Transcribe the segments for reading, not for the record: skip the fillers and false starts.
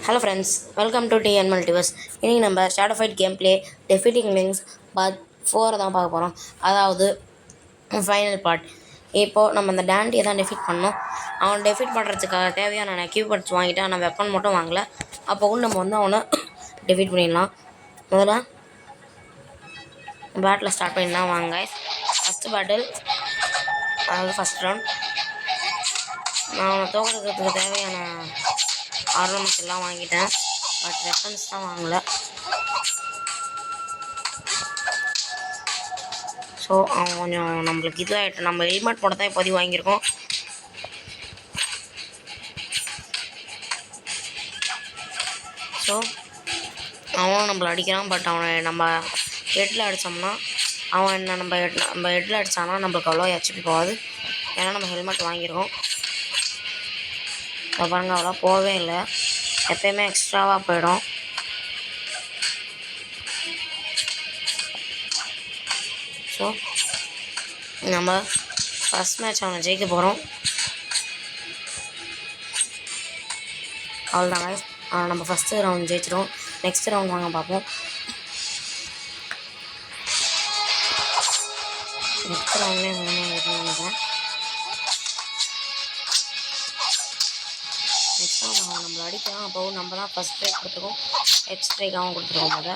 Hello friends, welcome to TN Multiverse. இன்னைக்கு நம்ம shadow fight game play defeating links part 4 தான் பார்க்க போகிறோம். அதாவது ஃபைனல் பார்ட். இப்போது நம்ம அந்த டேண்டியை தான் டெஃபிட் பண்ணோம். அவன் டெஃபிட் பண்ணுறதுக்காக தேவையான எக்யூப்மெண்ட்ஸ் வாங்கிட்டு ஆனால் வெப்பன் மட்டும் வாங்கலை. அப்போவும் நம்ம வந்து அவனை டெஃபிட் பண்ணிடலாம். முதல்ல பேட்டில் ஸ்டார்ட் பண்ணிடலாம் வாங்க. ஃபஸ்ட்டு பேட்டில், அதாவது ஃபஸ்ட் ரவுண்ட். நான் அவனை தோக்கிறதுக்கு தேவையான ஆர்னமெண்ட்ஸ் எல்லாம் வாங்கிட்டேன், பட் வெப்பன்ஸ் தான் வாங்கலை. ஸோ அவன் கொஞ்சம் நம்மளுக்கு இதுவாகிட்டு நம்ம ஹெல்மெட் போட தான் இப்போதைக்கு வாங்கியிருக்கோம். ஸோ அவனும் நம்மளை அடிக்கிறான், பட் அவனை நம்ம ஹெட்டில் அடித்தோம்னா அவன் என்ன நம்ம ஹெட்டில் அடித்தானா நம்மளுக்கு அவ்வளோ ஹெச்பி போகாது, ஏன்னா நம்ம ஹெல்மெட் வாங்கியிருக்கோம். இப்போ பாருங்க, அவ்வளோ போகவே இல்லை, எப்பயுமே எக்ஸ்ட்ராவாக போயிடும். ஸோ நம்ம ஃபஸ்ட் மேட்ச் அவனை ஜெயிக்க போகிறோம். அவ்வளோதாங்க, நம்ம ஃபஸ்ட்டு ரவுண்ட் ஜெயிச்சிடும். நெக்ஸ்ட் ரவுண்ட் வாங்க பார்ப்போம். நெக்ஸ்ட் ரவுண்ட்லேயே நினைக்கிறேன். நெக்ஸ்ட் ரவுண்ட் அவன் நம்மளை அடிக்கலாம். அப்போவும் நம்ம தான் ஃபஸ்ட் ஸ்ட்ரைக் கொடுத்துருக்கோம், ஹெட் ஸ்ட்ரைக்காகவும் கொடுத்துருக்கோம். அதை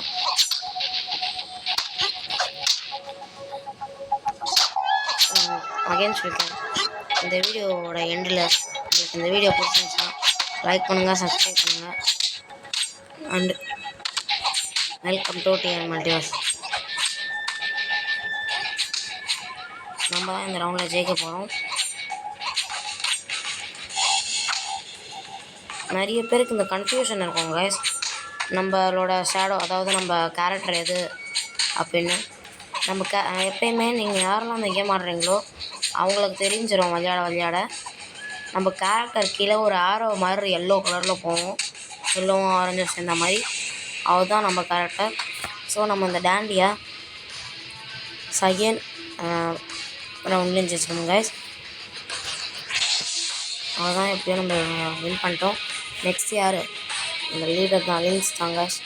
அகைன் சொல்லிட்டேன், இந்த வீடியோவோட எண்டில் உங்களுக்கு இந்த வீடியோ பிடிச்சிருந்துச்சுன்னா லைக் பண்ணுங்கள், சப்ஸ்கிரைப் பண்ணுங்கள். And welcome to TN multiverse. நம்ம தான் இந்த ரவுண்டில் ஜெயிக்க போகிறோம். நிறைய பேருக்கு இந்த கன்ஃபியூஷன் இருக்கும் கைஸ், நம்மளோட ஷேடோ அதாவது நம்ம கேரக்டர் எது அப்படின்னு. நம்ம எப்பயுமே நீங்கள் யாரெல்லாம் அந்த கேம் ஆடுறீங்களோ அவங்களுக்கு தெரிஞ்சிடும் விளையாட நம்ம கேரக்டர் கீழே ஒரு ஆரோ மாதிரி எல்லோ கலரில் போகும், எல்லோவும் ஆரஞ்சும் சேர்ந்த மாதிரி, அதுதான் நம்ம கேரக்டர். ஸோ நம்ம இந்த டேண்டியை செகண்ட் ரவுண்ட்லேயும் ஜெயிச்சிக்கணும் கைஸ். அதுதான் எப்படியோ நம்ம வின் பண்ணிட்டோம். நெக்ஸ்ட் யார்? இந்த லீடர் தான், லிங்க்ஸ் தான் கைஸ்.